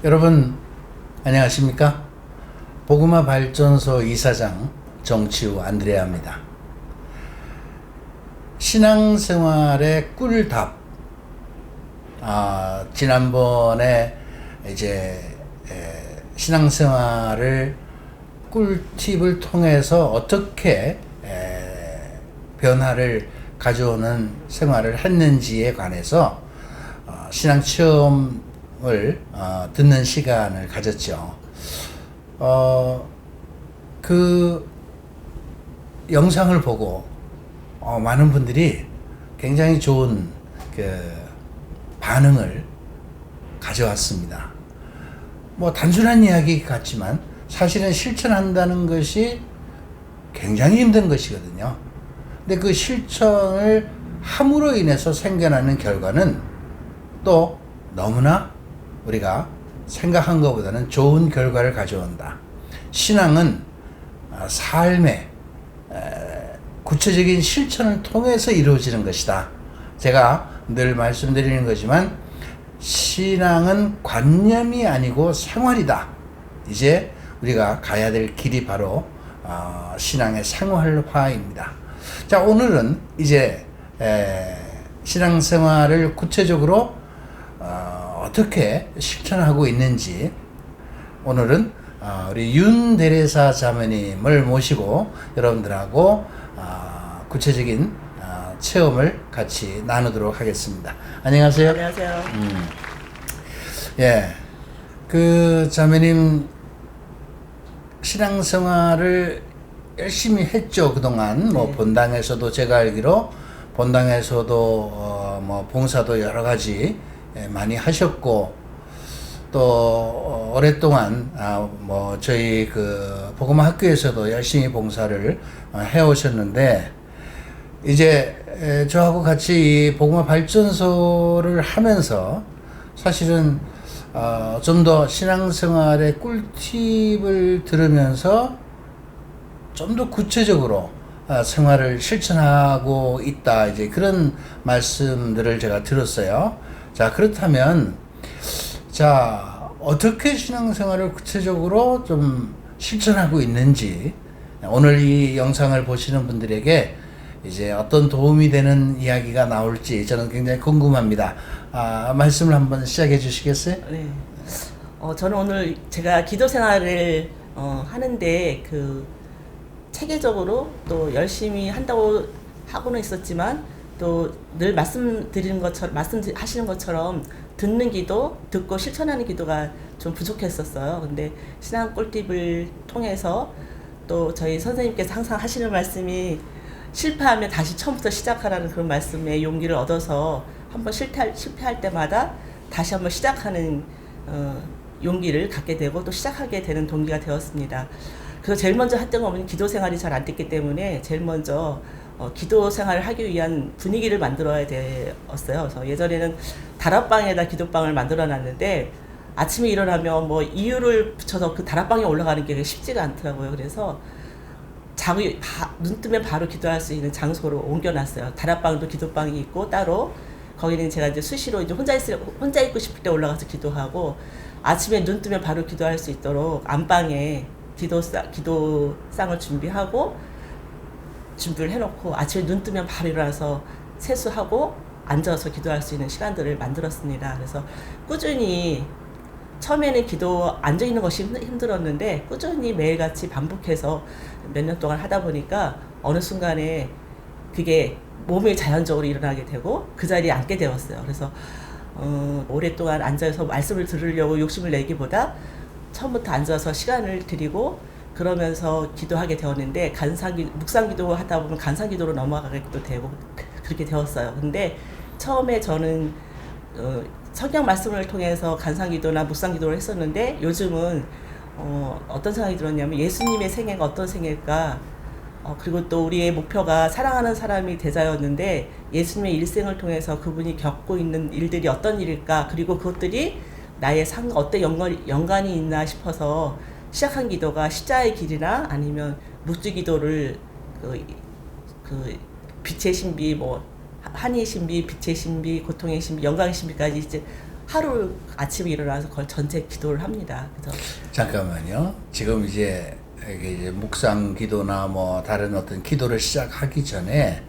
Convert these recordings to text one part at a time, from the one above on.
여러분 안녕하십니까? 복음화 발전소 이사장 정치우 안드레아입니다. 신앙생활의 꿀답. 지난번에 이제 신앙생활을 꿀팁을 통해서 어떻게 변화를 가져오는 생활을 했는지에 관해서 신앙 체험을 듣는 시간을 가졌죠. 그 영상을 보고 많은 분들이 굉장히 좋은 반응을 가져왔습니다. 뭐 단순한 이야기 같지만 사실은 실천한다는 것이 굉장히 힘든 것이거든요. 근데 그 실천을 함으로 인해서 생겨나는 결과는 또 너무나 우리가 생각한 것보다는 좋은 결과를 가져온다. 신앙은 삶의 구체적인 실천을 통해서 이루어지는 것이다. 제가 늘 말씀드리는 거지만 신앙은 관념이 아니고 생활이다. 이제 우리가 가야 될 길이 바로 신앙의 생활화입니다. 자, 오늘은 이제 신앙생활을 구체적으로 어떻게 실천하고 있는지 오늘은 우리 윤대레사 자매님을 모시고 여러분들하고 구체적인 체험을 같이 나누도록 하겠습니다. 안녕하세요. 안녕하세요. 예, 그 자매님 신앙생활을 열심히 했죠 그동안. 뭐 본당에서도 제가 알기로 본당에서도 뭐 봉사도 여러 가지 많이 하셨고 또 오랫동안 뭐 저희 그 복음화 학교에서도 열심히 봉사를 해오셨는데 이제 저하고 같이 이 복음화 발전소를 하면서 사실은 좀 더 신앙생활의 꿀팁을 들으면서 좀 더 구체적으로 생활을 실천하고 있다, 이제 그런 말씀들을 제가 들었어요. 자, 그렇다면 자, 어떻게 신앙생활을 구체적으로 좀 실천하고 있는지 오늘 이 영상을 보시는 분들에게 이제 어떤 도움이 되는 이야기가 나올지 저는 굉장히 궁금합니다. 말씀을 한번 시작해 주시겠어요? 네. 저는 오늘 제가 기도 생활을 하는데 그 체계적으로 또 열심히 한다고 하고는 있었지만 또 늘 말씀하시는 것처럼 듣는 기도, 듣고 실천하는 기도가 좀 부족했었어요. 근데 신앙 꿀팁을 통해서 또 저희 선생님께서 항상 하시는 말씀이 실패하면 다시 처음부터 시작하라는 그런 말씀에 용기를 얻어서 한번 실패할 때마다 다시 한번 시작하는 용기를 갖게 되고 또 시작하게 되는 동기가 되었습니다. 그래서 제일 먼저 했던 건 기도 생활이 잘 안 됐기 때문에 제일 먼저 기도 생활을 하기 위한 분위기를 만들어야 되었어요. 그래서 예전에는 다락방에다 기도방을 만들어 놨는데 아침에 일어나면 뭐 이유를 붙여서 그 다락방에 올라가는 게 쉽지가 않더라고요. 그래서 눈 뜨면 바로 기도할 수 있는 장소로 옮겨놨어요. 다락방도 기도방이 있고 따로 거기는 제가 이제 수시로 이제 혼자 있고 싶을 때 올라가서 기도하고 아침에 눈 뜨면 바로 기도할 수 있도록 안방에 기도상을 준비를 해놓고 아침에 눈 뜨면 바로 일어나서 세수하고 앉아서 기도할 수 있는 시간들을 만들었습니다. 그래서 꾸준히 처음에는 앉아 있는 것이 힘들었는데 꾸준히 매일같이 반복해서 몇 년 동안 하다 보니까 어느 순간에 그게 몸이 자연적으로 일어나게 되고 그 자리에 앉게 되었어요. 그래서 오랫동안 앉아서 말씀을 들으려고 욕심을 내기보다 처음부터 앉아서 시간을 드리고 그러면서 기도하게 되었는데 묵상기도 하다 보면 간상기도로 넘어가기도 되고 그렇게 되었어요. 근데 처음에 저는 성경 말씀을 통해서 간상기도나 묵상기도를 했었는데 요즘은 어떤 생각이 들었냐면 예수님의 생애가 어떤 생애일까, 그리고 또 우리의 목표가 사랑하는 사람이 되자였는데 예수님의 일생을 통해서 그분이 겪고 있는 일들이 어떤 일일까, 그리고 그것들이 나의 삶과 어떤 연관이 있나 싶어서 시작한 기도가 십자의 길이나 아니면 묵주기도를 그 빛의 신비, 뭐 한의 신비, 빛의 신비, 고통의 신비, 영광의 신비까지 이제 하루 아침에 일어나서 그걸 전체 기도를 합니다. 그래서 잠깐만요. 지금 이제 이게 묵상 기도나 뭐 다른 어떤 기도를 시작하기 전에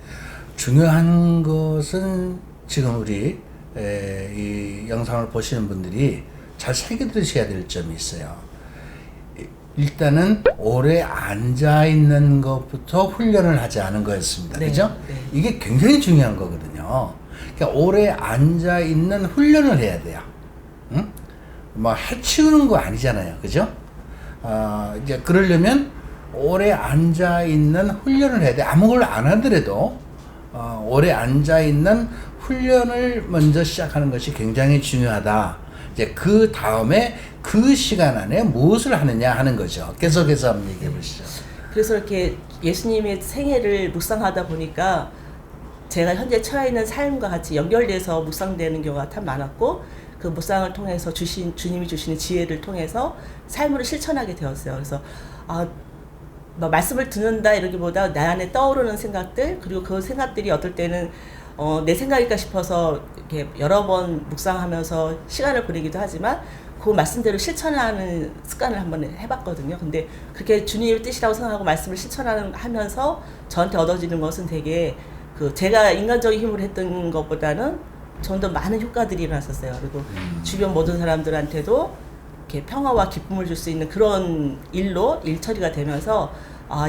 중요한 것은 지금 우리 이 영상을 보시는 분들이 잘 새겨 들으셔야 될 점이 있어요. 일단은 오래 앉아 있는 것부터 훈련을 하지 않은 거였습니다. 네, 그죠? 네. 이게 굉장히 중요한 거거든요. 그러니까 오래 앉아 있는 훈련을 해야 돼요. 응? 뭐 해치우는 거 아니잖아요. 그죠? 이제 그러려면 오래 앉아 있는 훈련을 해야 돼. 아무 걸 안 하더라도 오래 앉아 있는 훈련을 먼저 시작하는 것이 굉장히 중요하다. 이제 그 다음에 그 시간 안에 무엇을 하느냐 하는 거죠. 계속해서 한번 얘기해 보시죠. 그래서 이렇게 예수님의 생애를 묵상하다 보니까 제가 현재 처해 있는 삶과 같이 연결돼서 묵상되는 경우가 참 많았고, 그 묵상을 통해서 주님이 주시는 지혜를 통해서 삶으로 실천하게 되었어요. 그래서 뭐 말씀을 듣는다 이러기보다 내 안에 떠오르는 생각들, 그리고 그 생각들이 어떨 때는 내 생각일까 싶어서 이렇게 여러 번 묵상하면서 시간을 보내기도 하지만 그 말씀대로 실천하는 습관을 한번 해봤거든요. 근데 그렇게 주님의 뜻이라고 생각하고 말씀을 실천하면서 저한테 얻어지는 것은 되게 제가 인간적인 힘으로 했던 것보다는 좀 더 많은 효과들이 일어났었어요. 그리고 주변 모든 사람들한테도 이렇게 평화와 기쁨을 줄 수 있는 그런 일 처리가 되면서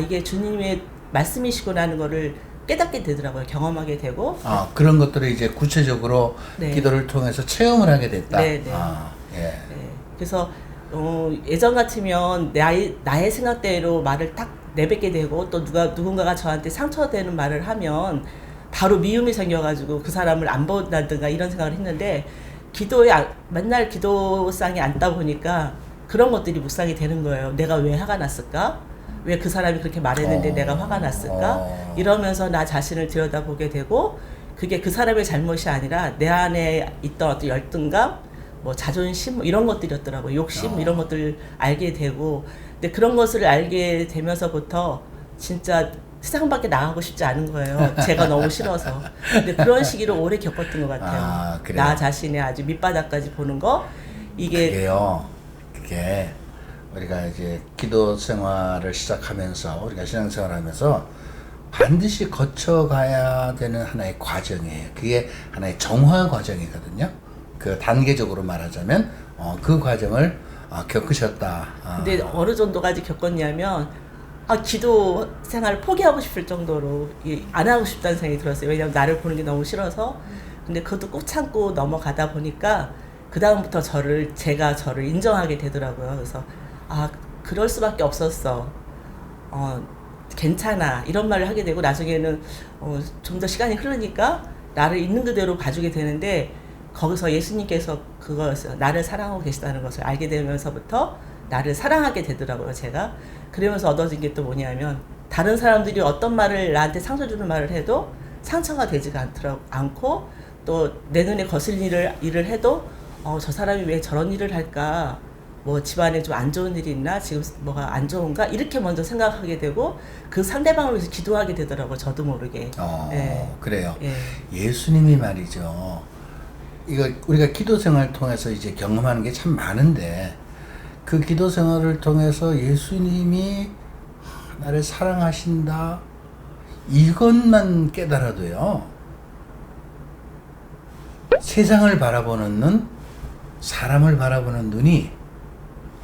이게 주님의 말씀이시구나 하는 거를 깨닫게 되더라고요. 경험하게 되고. 그런 것들을 이제 구체적으로 네. 기도를 통해서 체험을 하게 됐다. 네, 네. 예. 네. 그래서 예전 같으면 나의 생각대로 말을 딱 내뱉게 되고 또 누군가가 저한테 상처되는 말을 하면 바로 미움이 생겨가지고 그 사람을 안 본다든가 이런 생각을 했는데 맨날 기도상에 앉다 보니까 그런 것들이 묵상이 되는 거예요. 내가 왜 화가 났을까? 왜 그 사람이 그렇게 말했는데 내가 화가 났을까? 이러면서 나 자신을 들여다보게 되고, 그게 그 사람의 잘못이 아니라 내 안에 있던 어떤 열등감, 뭐 자존심, 뭐 이런 것들이었더라고요. 욕심, 이런 것들을 알게 되고, 근데 그런 것을 알게 되면서부터 진짜 세상 밖에 나가고 싶지 않은 거예요. 제가 너무 싫어서. 근데 그런 시기를 오래 겪었던 것 같아요. 그래요? 나 자신의 아주 밑바닥까지 보는 거. 그게 우리가 이제 기도 생활을 시작하면서 우리가 신앙생활하면서 반드시 거쳐가야 되는 하나의 과정이에요. 그게 하나의 정화 과정이거든요. 그 단계적으로 말하자면 그 과정을 겪으셨다. 근데 어느 정도까지 겪었냐면 기도 생활을 포기하고 싶을 정도로 안 하고 싶다는 생각이 들었어요. 왜냐면 나를 보는 게 너무 싫어서. 근데 그것도 꾹 참고 넘어가다 보니까 그 다음부터 제가 저를 인정하게 되더라고요. 그래서 그럴 수밖에 없었어. 괜찮아. 이런 말을 하게 되고 나중에는 좀 더 시간이 흐르니까 나를 있는 그대로 봐주게 되는데, 거기서 예수님께서 그것을 나를 사랑하고 계시다는 것을 알게 되면서부터 나를 사랑하게 되더라고요. 제가 그러면서 얻어진 게 또 뭐냐면, 다른 사람들이 어떤 말을 나한테 상처 주는 말을 해도 상처가 되지가 않고, 또 내 눈에 거슬리는 일을 해도 저 사람이 왜 저런 일을 할까, 뭐 집안에 좀 안 좋은 일이 있나, 지금 뭐가 안 좋은가, 이렇게 먼저 생각하게 되고 그 상대방을 위해서 기도하게 되더라고요. 저도 모르게. 네. 그래요. 네. 예수님이 말이죠. 이거 우리가 기도 생활을 통해서 이제 경험하는 게 참 많은데, 그 기도 생활을 통해서 예수님이 나를 사랑하신다 이것만 깨달아도요, 세상을 바라보는 눈, 사람을 바라보는 눈이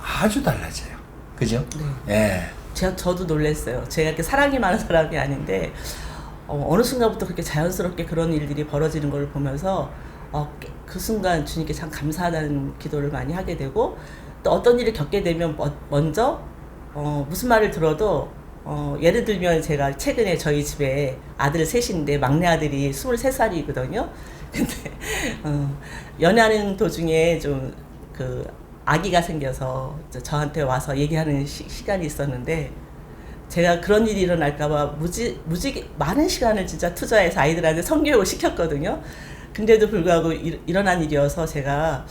아주 달라져요. 그죠? 네. 예. 저도 놀랐어요. 제가 이렇게 사랑이 많은 사람이 아닌데 어느 순간부터 그렇게 자연스럽게 그런 일들이 벌어지는 걸 보면서 그 순간 주님께 참 감사하다는 기도를 많이 하게 되고 또 어떤 일을 겪게 되면 먼저 무슨 말을 들어도 예를 들면 제가 최근에 저희 집에 아들 셋인데 막내 아들이 23살이거든요. 근데 연애하는 도중에 좀 그 아기가 생겨서 저한테 와서 얘기하는 시간이 있었는데 제가 그런 일이 일어날까봐 무지 많은 시간을 진짜 투자해서 아이들한테 성교육을 시켰거든요. 근데도 불구하고 일어난 일이어서 제가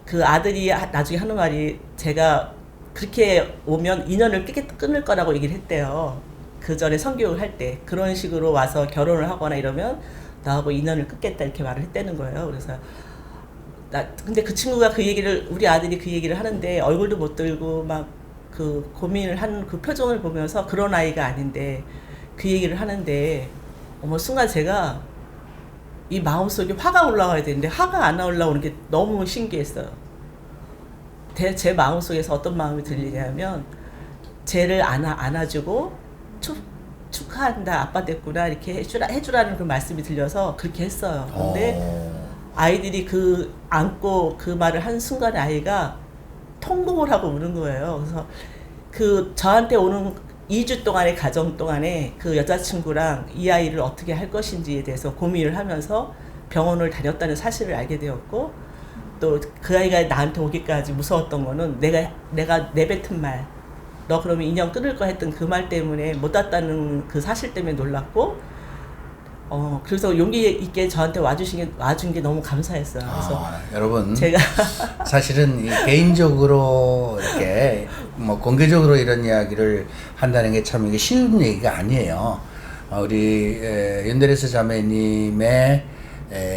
그 아들이 나중에 하는 말이 제가 그렇게 오면 인연을 끊을 거라고 얘기를 했대요. 그 전에 성교육을 할 때 그런 식으로 와서 결혼을 하거나 이러면 나하고 인연을 끊겠다 이렇게 말을 했다는 거예요. 그래서 근데 그 친구가 우리 아들이 그 얘기를 하는데 얼굴도 못 들고 막 그 고민을 하는 그 표정을 보면서 그런 아이가 아닌데 그 얘기를 하는데 순간 제가 이 마음속에 화가 올라와야 되는데 화가 안 올라오는 게 너무 신기했어요. 제 마음속에서 어떤 마음이 들리냐면 쟤를 안아주고 축하한다 아빠 됐구나 이렇게 해주라는 그 말씀이 들려서 그렇게 했어요. 근데 아이들이 안고 그 말을 한 순간에 아이가 통곡을 하고 우는 거예요. 그래서 저한테 오는 2주 동안의 가정 동안에 그 여자친구랑 이 아이를 어떻게 할 것인지에 대해서 고민을 하면서 병원을 다녔다는 사실을 알게 되었고 또 그 아이가 나한테 오기까지 무서웠던 거는 내가 내뱉은 말, 너 그러면 인연 끊을 거 했던 그 말 때문에 못 왔다는 그 사실 때문에 놀랐고 그래서 용기 있게 저한테 와준 게 너무 감사했어요. 그래서 여러분 제가 사실은 개인적으로 이렇게 뭐 공개적으로 이런 이야기를 한다는 게 참 이게 쉬운 얘기가 아니에요. 우리 윤대레스 자매님의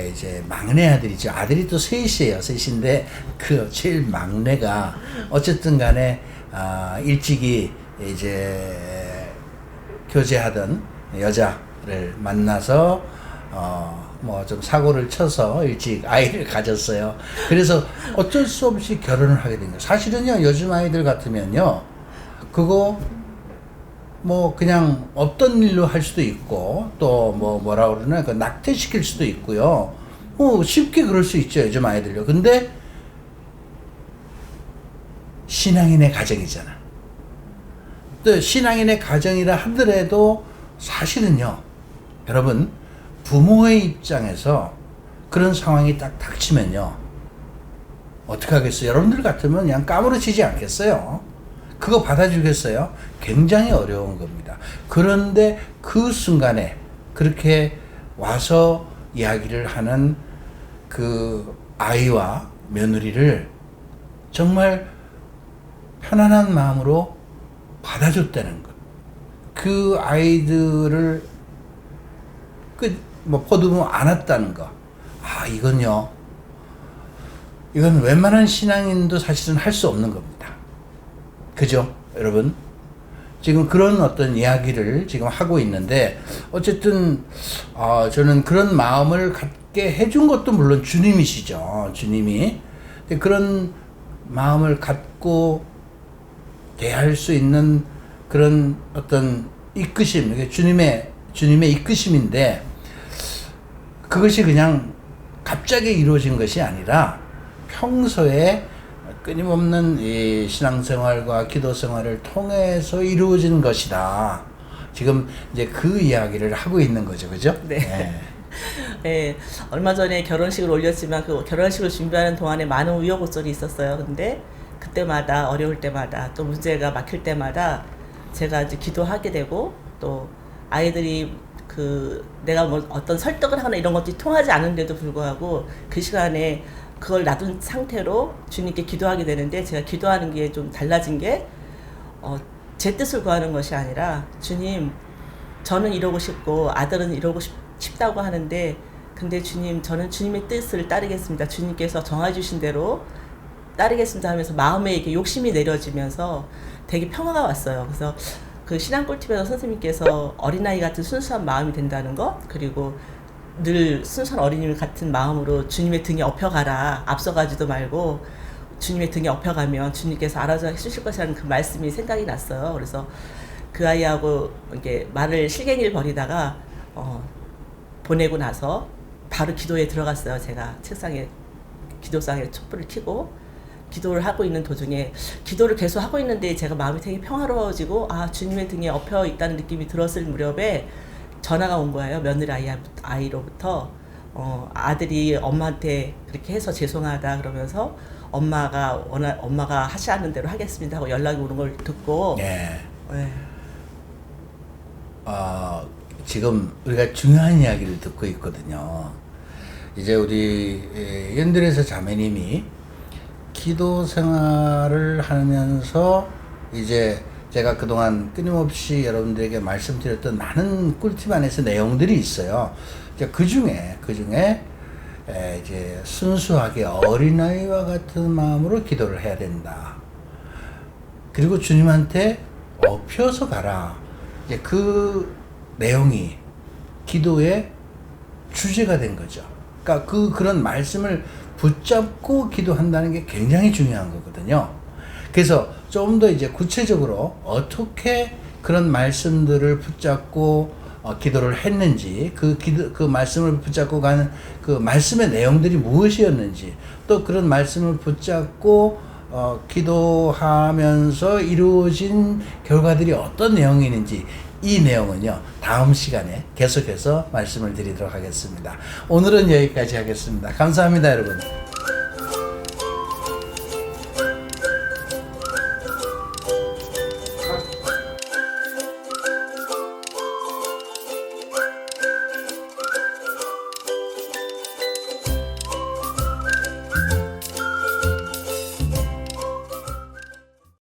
이제 막내 아들이죠. 아들이 또 셋이에요. 셋인데 그 제일 막내가 어쨌든 간에 일찍이 이제 교제하던 여자를 만나서 뭐 좀 사고를 쳐서 일찍 아이를 가졌어요. 그래서 어쩔 수 없이 결혼을 하게 된 거예요. 사실은요, 요즘 아이들 같으면요, 그거 뭐 그냥 없던 일로 할 수도 있고 또 뭐라 그러나 그 낙태시킬 수도 있고요. 쉽게 그럴 수 있죠, 요즘 아이들요. 근데 신앙인의 가정이잖아. 또 신앙인의 가정이라 하더라도 사실은요, 여러분, 부모의 입장에서 그런 상황이 딱 닥치면요, 어떻게 하겠어요? 여러분들 같으면 그냥 까무러치지 않겠어요? 그거 받아주겠어요? 굉장히 어려운 겁니다. 그런데 그 순간에 그렇게 와서 이야기를 하는 그 아이와 며느리를 정말 편안한 마음으로 받아줬다는 것. 그 아이들을 포두무 안았다는 거. 이건 웬만한 신앙인도 사실은 할 수 없는 겁니다. 그죠, 여러분? 지금 그런 어떤 이야기를 지금 하고 있는데, 어쨌든, 저는 그런 마음을 갖게 해준 것도 물론 주님이시죠. 주님이. 근데 그런 마음을 갖고 대할 수 있는 그런 어떤 이끄심, 이게 주님의 이끄심인데, 그것이 그냥 갑자기 이루어진 것이 아니라 평소에 끊임없는 이 신앙생활과 기도생활을 통해서 이루어진 것이다. 지금 이제 그 이야기를 하고 있는 거죠, 그죠? 네. 네, 얼마 전에 결혼식을 올렸지만 그 결혼식을 준비하는 동안에 많은 우여곡절이 있었어요. 근데 그때마다 어려울 때마다 또 문제가 막힐 때마다 제가 이제 기도하게 되고 또 아이들이 내가 뭐 어떤 설득을 하거나 이런 것들이 통하지 않은데도 불구하고 그 시간에 그걸 놔둔 상태로 주님께 기도하게 되는데 제가 기도하는 게 좀 달라진 게 제 뜻을 구하는 것이 아니라 주님, 저는 이러고 싶고 아들은 이러고 싶다고 하는데 근데 주님, 저는 주님의 뜻을 따르겠습니다. 주님께서 정해주신 대로 따르겠습니다 하면서 마음에 이렇게 욕심이 내려지면서 되게 평화가 왔어요. 그래서 그 신앙 꿀팁에서 선생님께서 어린아이 같은 순수한 마음이 된다는 것, 그리고 늘 순수한 어린이 같은 마음으로 주님의 등에 업혀가라, 앞서가지도 말고 주님의 등에 업혀가면 주님께서 알아서 해주실 것이라는 그 말씀이 생각이 났어요. 그래서 그 아이하고 이렇게 말을 실갱이를 벌이다가 보내고 나서 바로 기도에 들어갔어요. 제가 책상에 기도상에 촛불을 켜고 기도를 하고 있는 도중에 기도를 계속 하고 있는데 제가 마음이 되게 평화로워지고 아 주님의 등에 엎여 있다는 느낌이 들었을 무렵에 전화가 온 거예요. 며느리 아이로부터 아들이 엄마한테 그렇게 해서 죄송하다 그러면서 엄마가 하시는 대로 하겠습니다 하고 연락이 오는 걸 듣고 네. 네. 지금 우리가 중요한 이야기를 듣고 있거든요. 이제 우리 연들에서 자매님이 기도 생활을 하면서 이제 제가 그동안 끊임없이 여러분들에게 말씀드렸던 많은 꿀팁 안에서 내용들이 있어요. 이제 그 중에 이제 순수하게 어린아이와 같은 마음으로 기도를 해야 된다. 그리고 주님한테 엎혀서 가라. 이제 그 내용이 기도의 주제가 된 거죠. 그러니까 그런 말씀을 붙잡고 기도한다는 게 굉장히 중요한 거거든요. 그래서 좀 더 이제 구체적으로 어떻게 그런 말씀들을 붙잡고 기도를 했는지, 그 말씀을 붙잡고 가는 그 말씀의 내용들이 무엇이었는지, 또 그런 말씀을 붙잡고 기도하면서 이루어진 결과들이 어떤 내용이는지, 이 내용은요 다음 시간에 계속해서 말씀을 드리도록 하겠습니다. 오늘은 여기까지 하겠습니다. 감사합니다, 여러분.